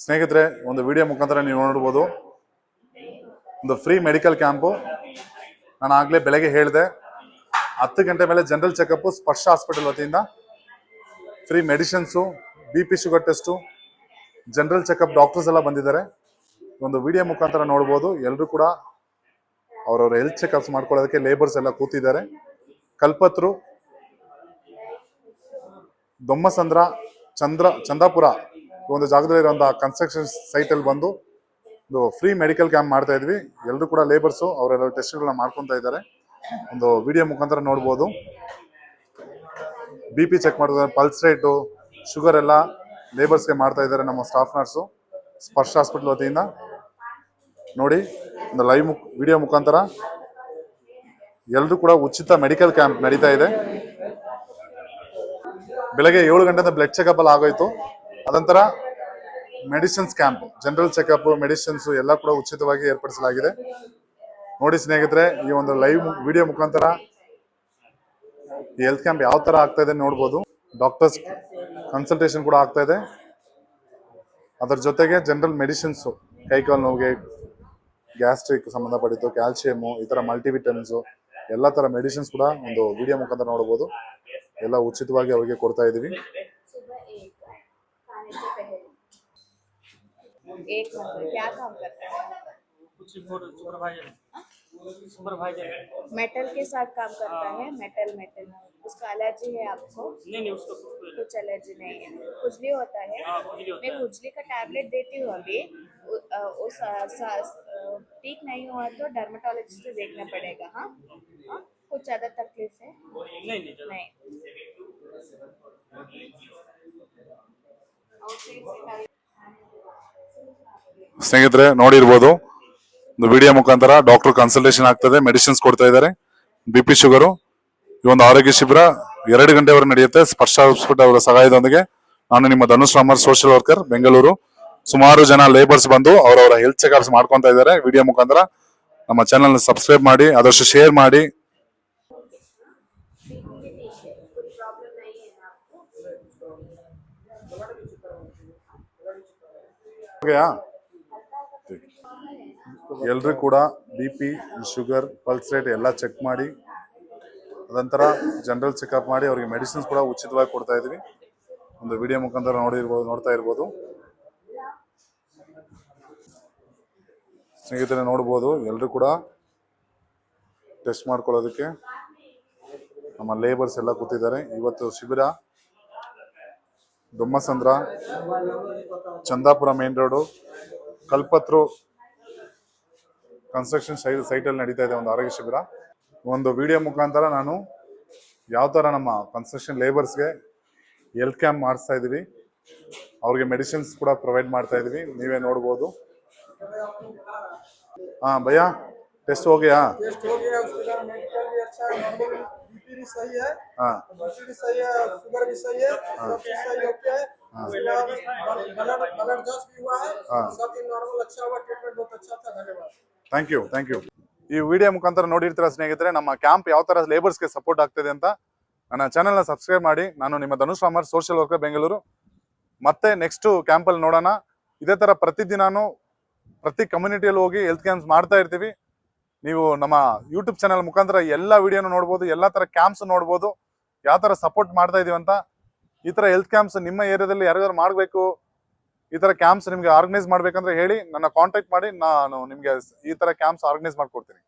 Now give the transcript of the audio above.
ಸ್ನೇಹಿತರೆ, ಒಂದು ವಿಡಿಯೋ ಮುಖಾಂತರ ನೀವು ನೋಡ್ಬೋದು ಒಂದು ಫ್ರೀ ಮೆಡಿಕಲ್ ಕ್ಯಾಂಪು. ನಾನು ಆಗಲೇ ಬೆಳಗ್ಗೆ ಹೇಳಿದೆ 10 ಗಂಟೆ ಮೇಲೆ ಜನರಲ್ ಚೆಕಪ್ ಸ್ಪರ್ಶ ಹಾಸ್ಪಿಟಲ್ ವತಿಯಿಂದ free medicines, BP sugar test, general checkup doctors ಎಲ್ಲ ಬಂದಿದ್ದಾರೆ. ಒಂದು ವಿಡಿಯೋ ಮುಖಾಂತರ ನೋಡ್ಬೋದು. ಎಲ್ಲರೂ ಕೂಡ ಅವರವ್ರ ಹೆಲ್ತ್ ಚೆಕಪ್ಸ್ ಮಾಡ್ಕೊಳ್ಳೋದಕ್ಕೆ ಲೇಬರ್ಸ್ ಎಲ್ಲ ಕೂತಿದ್ದಾರೆ. ಕಲ್ಪತ್ರು, ದೊಮ್ಮಸಂದ್ರ, ಚಂದಾಪುರ ಒಂದು ಜಾಗದಲ್ಲಿರುವಂತಹ ಕನ್ಸ್ಟ್ರಕ್ಷನ್ ಸೈಟಲ್ಲಿ ಬಂದು ಒಂದು ಫ್ರೀ ಮೆಡಿಕಲ್ ಕ್ಯಾಂಪ್ ಮಾಡ್ತಾ ಇದ್ವಿ. ಎಲ್ಲರೂ ಕೂಡ ಲೇಬರ್ಸು ಅವರೆಲ್ಲ ಟೆಸ್ಟ್ಗಳನ್ನ ಮಾಡ್ಕೊತಾ ಇದ್ದಾರೆ. ಒಂದು ವಿಡಿಯೋ ಮುಖಾಂತರ ನೋಡ್ಬೋದು. BP ಚೆಕ್ ಮಾಡ್ತಾರೆ, ಪಲ್ಸ್ ರೇಟು, ಶುಗರ್ ಎಲ್ಲ ಲೇಬರ್ಸ್ಗೆ ಮಾಡ್ತಾ ಇದ್ದಾರೆ ನಮ್ಮ ಸ್ಟಾಫ್ ನರ್ಸು ಸ್ಪರ್ಶ ಹಾಸ್ಪಿಟಲ್ ವತಿಯಿಂದ. ನೋಡಿ, ಒಂದು ಲೈವ್ ವಿಡಿಯೋ ಮುಖಾಂತರ ಎಲ್ಲರೂ ಕೂಡ ಉಚಿತ ಮೆಡಿಕಲ್ ಕ್ಯಾಂಪ್ ನಡೀತಾ ಇದೆ. ಬೆಳಗ್ಗೆ 7 ಗಂಟೆಯಿಂದ ಬ್ಲಡ್ ಚೆಕಪ್ ಅಲ್ಲಿ ಆಗೋಯ್ತು. ಅದಂತರ medicines camp, general checkup, medicines ಎಲ್ಲ ಕೂಡ ಉಚಿತವಾಗಿ ಏರ್ಪಡಿಸಲಾಗಿದೆ. ನೋಡಿ ಸ್ನೇಹಿತರೆ, ಈ ಒಂದು ಲೈವ್ ವಿಡಿಯೋ ಮುಖಾಂತರ ಈ ಹೆಲ್ತ್ ಕ್ಯಾಂಪ್ ಯಾವ ತರ ಆಗ್ತಾ ಇದೆ ನೋಡ್ಬೋದು. ಡಾಕ್ಟರ್ಸ್ ಕನ್ಸಲ್ಟೇಷನ್ ಕೂಡ ಆಗ್ತಾ ಇದೆ. ಅದರ ಜೊತೆಗೆ ಜನರಲ್ ಮೆಡಿಸಿನ್ಸ್, ಕೈಕಾಲು ನೋವಿಗೆ, ಗ್ಯಾಸ್ಟ್ರಿಕ್ ಸಂಬಂಧಪಟ್ಟಿದ್ದು, ಕ್ಯಾಲ್ಸಿಯಮ್, ಈ ತರ ಮಲ್ಟಿವಿಟಮಿನ್ಸ್ ಎಲ್ಲ ತರ ಮೆಡಿಸಿನ್ಸ್ ಕೂಡ ಒಂದು ವಿಡಿಯೋ ಮುಖಾಂತರ ನೋಡಬಹುದು. ಎಲ್ಲ ಉಚಿತವಾಗಿ ಅವರಿಗೆ ಕೊಡ್ತಾ ಇದೀವಿ. मेटल के साथ काम करता है। मेटल उसका एलर्जी है आपको? नहीं उसको कुछ एलर्जी नहीं है। खुजली होता है? मैं खुजली का टैबलेट देती हूँ अभी। ठीक नहीं हुआ तो डर्मेटोलॉजिस्ट से देखना पड़ेगा। हाँ, कुछ ज़्यादा तकलीफ है? नहीं। ಸ್ನೇಹಿತರೆ ನೋಡಿರ್ಬೋದು, ಒಂದು ವಿಡಿಯೋ ಮುಖಾಂತರ ಡಾಕ್ಟರ್ ಕನ್ಸಲ್ಟೇಷನ್ ಆಗ್ತದೆ, ಮೆಡಿಸಿನ್ಸ್ ಕೊಡ್ತಾ ಇದ್ದಾರೆ. BP ಶುಗರು ಈ ಒಂದು ಆರೋಗ್ಯ ಶಿಬಿರ 2 ಗಂಟೆವರೆಗೆ ನಡೆಯುತ್ತೆ. ಸ್ಪರ್ಶ ಹಾಸ್ಪಿಟಲ್ ಅವರ ಸಹಾಯದೊಂದಿಗೆ. ನಾನು ನಿಮ್ಮ ಧನುಷ್ ರಾಮರ್, ಸೋಷಿಯಲ್ ವರ್ಕರ್, ಬೆಂಗಳೂರು. ಸುಮಾರು ಜನ ಲೇಬರ್ಸ್ ಬಂದು ಅವರವರ ಹೆಲ್ತ್ ಚೆಕಪ್ಸ್ ಮಾಡ್ಕೊಂತ ಇದ್ದಾರೆ ವಿಡಿಯೋ ಮುಖಾಂತರ. ನಮ್ಮ ಚಾನಲ್ ಸಬ್ಸ್ಕ್ರೈಬ್ ಮಾಡಿ, ಆದಷ್ಟು ಶೇರ್ ಮಾಡಿ. ಎಲ್ರು ಕೂಡ BP, ಶುಗರ್, ಪಲ್ಸ್ ರೇಟ್ ಎಲ್ಲ ಚೆಕ್ ಮಾಡಿ, ಅದಂತರ ಜನರಲ್ ಚೆಕಪ್ ಮಾಡಿ ಅವ್ರಿಗೆ ಮೆಡಿಸಿನ್ಸ್ ಕೂಡ ಉಚಿತವಾಗಿ ಕೊಡ್ತಾ ಇದೀವಿ. ಒಂದು ವಿಡಿಯೋ ಮುಖಾಂತರ ನೋಡ್ತಾ ಇರ್ಬೋದು. ಸ್ನೇಹಿತರೆ ನೋಡ್ಬೋದು, ಎಲ್ಲರೂ ಕೂಡ ಟೆಸ್ಟ್ ಮಾಡ್ಕೊಳ್ಳೋದಕ್ಕೆ ನಮ್ಮ ಲೇಬರ್ಸ್ ಎಲ್ಲ ಕೂತಿದ್ದಾರೆ. ಇವತ್ತು ಶಿಬಿರ Dommasandra, Chandapura main road, Kalpataru construction ಸೈಟಲ್ಲಿ ನಡೀತಾ ಇದೆ ಒಂದು ಆರೋಗ್ಯ ಶಿಬಿರ. ಒಂದು ವಿಡಿಯೋ ಮುಖಾಂತರ ನಾನು ಯಾವ ಥರ ನಮ್ಮ ಕನ್ಸ್ಟ್ರಕ್ಷನ್ ಲೇಬರ್ಸ್ಗೆ ಹೆಲ್ತ್ ಕ್ಯಾಂಪ್ ಮಾಡಿಸ್ತಾ ಇದ್ದೀವಿ, ಅವ್ರಿಗೆ ಮೆಡಿಸಿನ್ಸ್ ಕೂಡ ಪ್ರೊವೈಡ್ ಮಾಡ್ತಾ ಇದೀವಿ. ನೀವೇ ನೋಡ್ಬೋದು. हाँ भैया, टेस्ट हो गया? टेस्ट हो गया, उसका मेडिकल भी अच्छा है, नॉर्मल BP भी सही है, हाँ, शुगर भी सही है, शुगर भी सही है, सब चीज सही होके है। ब्लड जांच भी हुआ है, सब चीज नॉर्मल अच्छा हुआ, ट्रीटमेंट बहुत अच्छा था। धन्यवाद, ಥ್ಯಾಂಕ್ ಯು. ಈ ವಿಡಿಯೋ ಮುಖಾಂತರ ನೋಡಿರ್ತೀರ ಸ್ನೇಹಿತರೆ, ನಮ್ಮ ಕ್ಯಾಂಪ್ ಯಾವ ತರ ಲೇಬರ್ಸ್ಗೆ ಸಪೋರ್ಟ್ ಆಗ್ತಿದೆ ಅಂತ. ನನ್ನ ಚಾನೆಲ್ನ ಸಬ್ಸ್ಕ್ರೈಬ್ ಮಾಡಿ. ನಾನು ನಿಮ್ಮ ಧನುಷ್ ರಾಮರ್, ಸೋಷಿಯಲ್ ವರ್ಕರ್, ಬೆಂಗಳೂರು. ಮತ್ತೆ ನೆಕ್ಸ್ಟ್ ಕ್ಯಾಂಪಲ್ಲಿ ನೋಡೋಣ. ಇದೇ ತರ ಪ್ರತಿದಿನಾನು ಪ್ರತಿ ಕಮ್ಯುನಿಟಿಯಲ್ಲಿ ಹೋಗಿ ಹೆಲ್ತ್ ಕ್ಯಾಂಪ್ಸ್ ಮಾಡ್ತಾ ಇರ್ತೀವಿ. ನೀವು ನಮ್ಮ ಯೂಟ್ಯೂಬ್ ಚಾನಲ್ ಮುಖಾಂತರ ಎಲ್ಲ ವಿಡಿಯೋನು ನೋಡ್ಬೋದು, ಎಲ್ಲ ತರ ಕ್ಯಾಂಪ್ಸ್ ನೋಡ್ಬೋದು, ಯಾವ ತರ ಸಪೋರ್ಟ್ ಮಾಡ್ತಾ ಇದೀವಿ ಅಂತ. ಈ ತರ ಹೆಲ್ತ್ ಕ್ಯಾಂಪ್ಸ್ ನಿಮ್ಮ ಏರಿಯಾದಲ್ಲಿ ಯಾರಿಗಾರು ಮಾಡಬೇಕು, ಈ ತರ ಕ್ಯಾಂಪ್ಸ್ ನಿಮ್ಗೆ ಆರ್ಗನೈಸ್ ಮಾಡ್ಬೇಕಂದ್ರೆ ಹೇಳಿ, ನನ್ನ ಕಾಂಟ್ಯಾಕ್ಟ್ ಮಾಡಿ. ನಾನು ನಿಮ್ಗೆ ಈ ತರ ಕ್ಯಾಂಪ್ಸ್ ಆರ್ಗನೈಸ್ ಮಾಡ್ಕೊಡ್ತೀನಿ.